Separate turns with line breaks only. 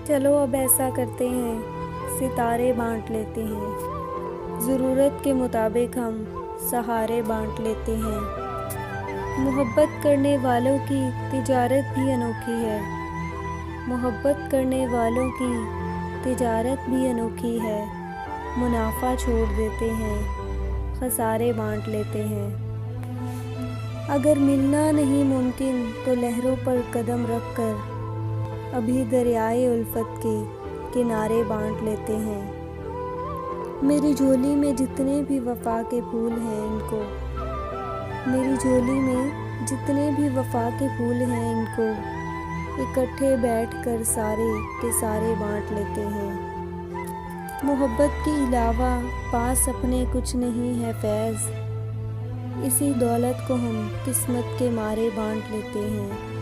چلو اب ایسا کرتے ہیں، ستارے بانٹ لیتے ہیں، ضرورت کے مطابق ہم سہارے بانٹ لیتے ہیں۔ محبت کرنے والوں کی تجارت بھی انوکھی ہے، محبت کرنے والوں کی تجارت بھی انوکھی ہے، منافع چھوڑ دیتے ہیں، خسارے بانٹ لیتے ہیں۔ اگر ملنا نہیں ممکن تو لہروں پر قدم رکھ کر ابھی دریائے الفت کے کنارے بانٹ لیتے ہیں۔ میری جھولی میں جتنے بھی وفا کے پھول ہیں ان کو، میری جھولی میں جتنے بھی وفا کے پھول ہیں ان کو اکٹھے بیٹھ کر سارے کے سارے بانٹ لیتے ہیں۔ محبت کے علاوہ پاس اپنے کچھ نہیں ہے فیض، اسی دولت کو ہم قسمت کے مارے بانٹ لیتے ہیں۔